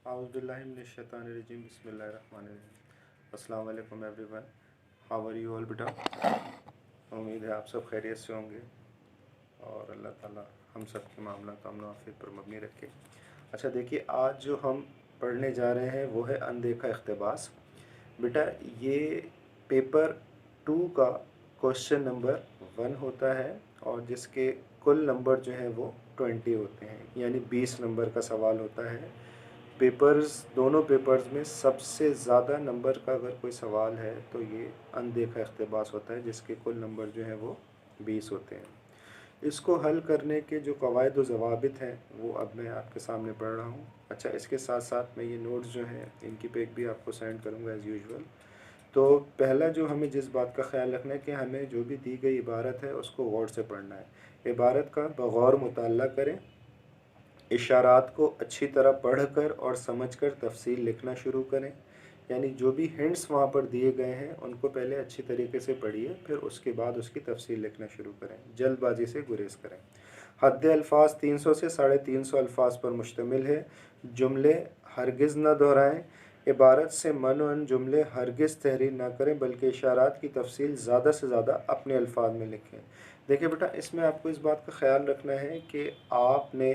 Auzubillahiminash-shaytanir-rajim. Bismillahir-rahmanir-rahim. अस्सलाम वालेकुम everyone. How are you all बेटा? उम्मीद है आप सब खैरियत से होंगे और अल्लाह ताला हम सब के मामला अमन व आफियत पर मबनी रखे. अच्छा देखिए, आज जो हम पढ़ने जा रहे हैं वो है अनदेखा इख्तिबास. बेटा ये पेपर 2 का क्वेश्चन नंबर 1 होता है और जिसके कुल नंबर जो हैं वो 20 होते हैं, यानी 20 नंबर का सवाल होता है. दोनों पेपर्स में सबसे ज़्यादा नंबर का अगर कोई सवाल है तो ये अनदेखा इख्तिबास होता है, जिसके कुल नंबर जो हैं वो 20 होते हैं. इसको हल करने के जो कवायद व ज़वाबित हैं वो अब मैं आपके सामने पढ़ रहा हूँ. अच्छा, इसके साथ साथ मैं ये नोट्स जो हैं इनकी पिक भी आपको सेंड करूँगा एज़ यूजुअल. तो पहला जो हमें जिस बात का ख्याल रखना है कि हमें जो भी दी गई इबारत है उसको गौर से पढ़ना है. इबारत का बगौर मुताला करें, इशारात को अच्छी तरह पढ़कर और समझकर तफसील लिखना शुरू करें. यानी जो भी हिंट्स वहाँ पर दिए गए हैं उनको पहले अच्छी तरीके से पढ़िए, फिर उसके बाद उसकी तफसील लिखना शुरू करें. जल्दबाजी से गुरेज करें. हद अल्फाज 300 से 350 अल्फाज पर मुश्तमिल है. जुमले हरगिज़ न दोहराएं. इबारत से मनअन जुमले हरगिज़ तहरीर ना करें, बल्कि इशारात की तफसील ज़्यादा से ज़्यादा अपने अल्फाज में लिखें. देखिए बेटा, इसमें आपको इस बात का ख्याल रखना है कि आपने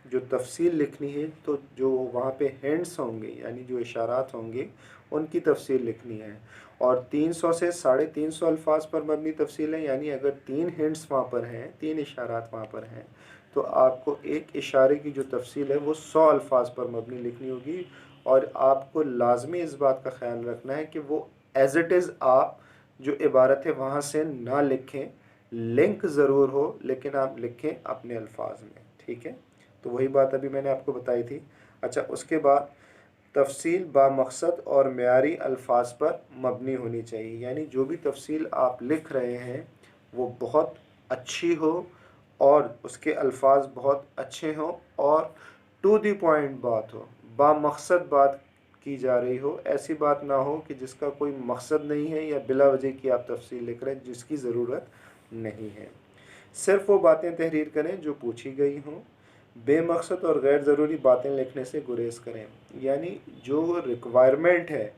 जो तफसील लिखनी है तो जो वहाँ पे हैंड्स होंगे यानी जो इशारात होंगे उनकी तफसील लिखनी है. और 300 से 350 अल्फाज पर मबनी तफसील है, यानी अगर 3 हैंड्स वहाँ पर हैं, 3 इशारात वहाँ पर हैं, तो आपको एक इशारे की जो तफसील है वो 100 अल्फाज पर मबनी लिखनी होगी. और आपको लाजमी इस बात का ख्याल रखना है कि वो एज़ इट इज़ आप जो इबारत है वहाँ से ना लिखें. लिंक ज़रूर हो लेकिन आप लिखें अपने अल्फाज में. ठीक है, तो वही बात अभी मैंने आपको बताई थी. अच्छा, उसके बाद तफसील बामकसद और मेयारी अल्फाज पर मबनी होनी चाहिए. यानी जो भी तफसील आप लिख रहे हैं वो बहुत अच्छी हो और उसके अल्फाज बहुत अच्छे हों और टू द पॉइंट बात हो, बामकसद बात की जा रही हो. ऐसी बात ना हो कि जिसका कोई मकसद नहीं है या बिला वजह की आप तफसील लिख रहे हैं जिसकी ज़रूरत नहीं है. सिर्फ वो बातें तहरीर करें जो पूछी गई हों. बेमकसद और गैर ज़रूरी बातें लिखने से गुरेज करें. यानी जो रिक्वायरमेंट है,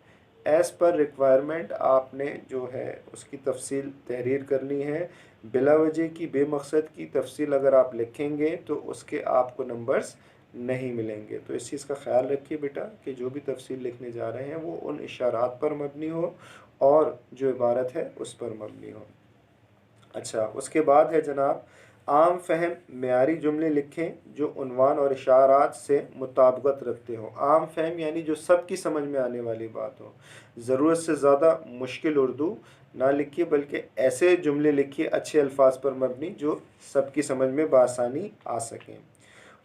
एज़ पर रिक्वायरमेंट आपने जो है उसकी तफसील तहरीर करनी है. बिला वजह की बेमकसद की तफसील अगर आप लिखेंगे तो उसके आपको नंबर्स नहीं मिलेंगे. तो इस चीज़ का ख्याल रखिए बेटा कि जो भी तफसील लिखने जा रहे हैं वो उन इशारात पर मबनी हो और जो इबारत है उस पर मबनी हो. अच्छा, उसके बाद है जनाब, आम फहम मेयारी जुमले लिखें जो उन्वान और इशारात से मुताबकत रखते हो. आम फहम यानी जो सबकी समझ में आने वाली बात हो. ज़रूरत से ज़्यादा मुश्किल उर्दू ना लिखिए, बल्कि ऐसे जुमले लिखिए अच्छे अल्फाज पर मबनी जो सबकी समझ में बआसानी आ सकें.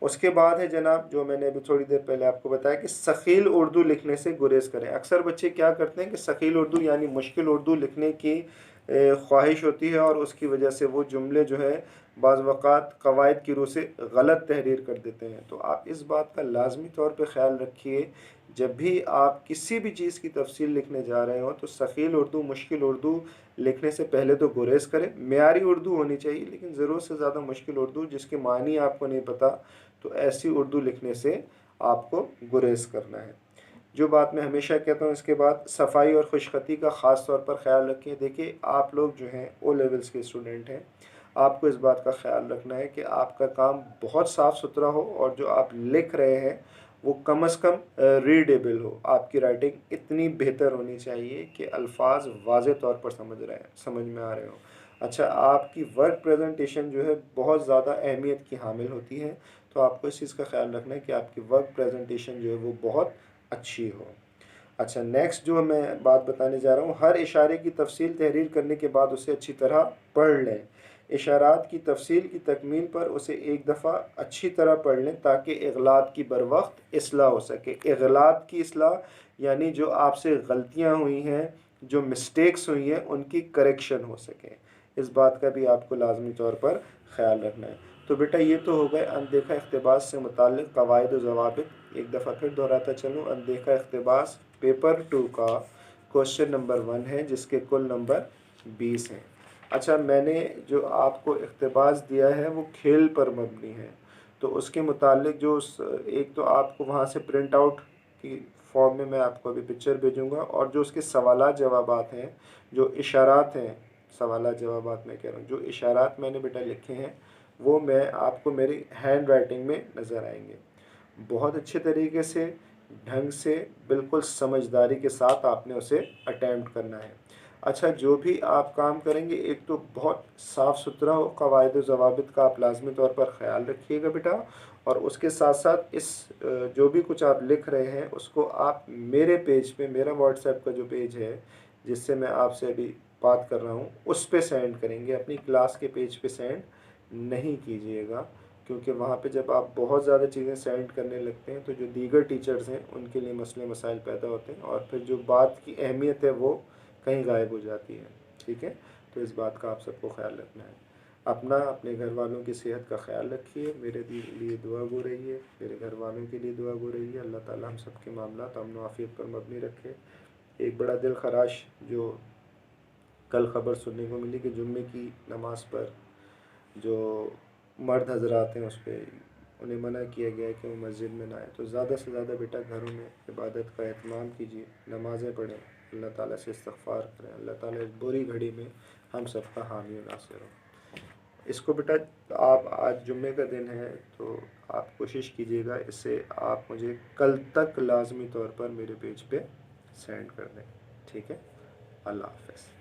उसके बाद है जनाब, जो मैंने अभी थोड़ी देर पहले आपको बताया कि सखील उर्दू लिखने से गुरेज करें. अक्सर बच्चे क्या करते हैं कि सखील उर्दू यानी मुश्किल उर्दू लिखने की ख्वाहिश होती है और उसकी वजह से वो जुमले जो है बाज़ वक़ात कवायद की रूह से गलत तहरीर कर देते हैं. तो आप इस बात का लाजमी तौर पे ख्याल रखिए, जब भी आप किसी भी चीज़ की तफसील लिखने जा रहे हो तो सखील उर्दू, मुश्किल उर्दू लिखने से पहले तो गुरेज करें. मेयारी उर्दू होनी चाहिए, लेकिन ज़रूरत से ज़्यादा मुश्किल उर्दू जिसके मानी आपको नहीं पता, तो ऐसी उर्दू लिखने से आपको गुरेज करना है. जो बात मैं हमेशा कहता हूँ, इसके बाद सफाई और खुशखती का ख़ास तौर पर ख्याल रखें. देखिए, आप लोग जो हैं ओ लेवल्स के स्टूडेंट हैं, आपको इस बात का ख्याल रखना है कि आपका काम बहुत साफ़ सुथरा हो और जो आप लिख रहे हैं वो कम अज़ कम रीडेबल हो. आपकी राइटिंग इतनी बेहतर होनी चाहिए कि अल्फाज वाज़े तौर पर समझ में आ रहे हो. अच्छा, आपकी वर्क प्रेजेंटेशन जो है बहुत ज़्यादा अहमियत की हामिल होती है, तो आपको इस चीज़ का ख्याल रखना है कि आपकी वर्क प्रेजेंटेशन जो है वो बहुत अच्छी हो. अच्छा, नेक्स्ट जो मैं बात बताने जा रहा हूँ, हर इशारे की तफसील तहरीर करने के बाद उसे अच्छी तरह पढ़ लें. इशारात की तफसील की तकमील पर उसे एक दफ़ा अच्छी तरह पढ़ लें ताकि इग़लात की बर वक्त इसलाह हो सके. इग़लात की इसलाह यानी जो आपसे गलतियाँ हुई हैं, जो मिस्टेक्स हुई हैं, उनकी करेक्शन हो सके. इस बात का भी आपको लाजमी तौर पर ख्याल रखना है. तो बेटा ये तो हो गए अनदेखा इख्तिबास से मुताल्लिक़ कवायद व ज़वाबित. एक दफ़ा फिर दोहराता चलूँ, अनदेखा इख्तिबास पेपर 2 का क्वेश्चन नंबर 1 है जिसके कुल नंबर 20 हैं. अच्छा, मैंने जो आपको इख्तिबास दिया है वो खेल पर मबनी है, तो उसके मुताल्लिक़ जो एक तो आपको वहाँ से प्रिंट आउट की फॉर्म में मैं आपको अभी पिक्चर भेजूंगा, और जो उसके सवालात जवाबात हैं, जो इशारात हैं, सवालात जवाबात मैं कह रहा हूँ, जो इशारात मैंने बेटा लिखे हैं वो मैं आपको मेरी हैंड राइटिंग में नज़र आएंगे। बहुत अच्छे तरीके से, ढंग से, बिल्कुल समझदारी के साथ आपने उसे अटैम्प्ट करना है। अच्छा, जो भी आप काम करेंगे एक तो बहुत साफ़ सुथरा हो, कवायद व ज़वाबित का आप लाजमी तौर पर ख़्याल रखिएगा बेटा, और उसके साथ साथ इस जो भी कुछ आप लिख रहे हैं उसको आप मेरे पेज पे, मेरा व्हाट्सएप का जो पेज है जिससे मैं आपसे अभी बात कर रहा हूँ, उस पे सेंड करेंगे, अपनी क्लास के पेज पे सेंड नहीं कीजिएगा, क्योंकि वहाँ पे जब आप बहुत ज़्यादा चीज़ें सेंड करने लगते हैं तो जो दीगर टीचर्स हैं उनके लिए मसले मसाइल पैदा होते हैं, और फिर जो बात की अहमियत है वो कहीं गायब हो जाती है। ठीक है, तो इस बात का आप सबको ख्याल रखना है। अपना, अपने घर वालों की सेहत का ख्याल रखिए, मेरे लिए दुआ गो रहिए, मेरे घर वालों के लिए दुआ गो रहिए। अल्लाह ताला हम सब के मामला अमन व आफियत पर मबनी रखे। एक बड़ा दिल खराश जो कल ख़बर सुनने को मिली कि जुम्मे की नमाज़ पर जो मर्द हजरात हैं उस पर उन्हें मना किया गया है कि वो मस्जिद में ना आए। तो ज़्यादा से ज़्यादा बेटा घरों में इबादत का एहतमाम कीजिए, नमाज़ें पढ़ें, अल्लाह ताला से इस्तग़फ़ार करें। अल्लाह ताला इस बुरी घड़ी में हम सब का हामी व नासिर हो। इसको बेटा आप, आज जुम्मे का दिन है तो आप कोशिश कीजिएगा इसे आप मुझे कल तक लाजमी तौर पर मेरे पेज पे सेंड कर दें। ठीक है, अल्लाह हाफ़िज़।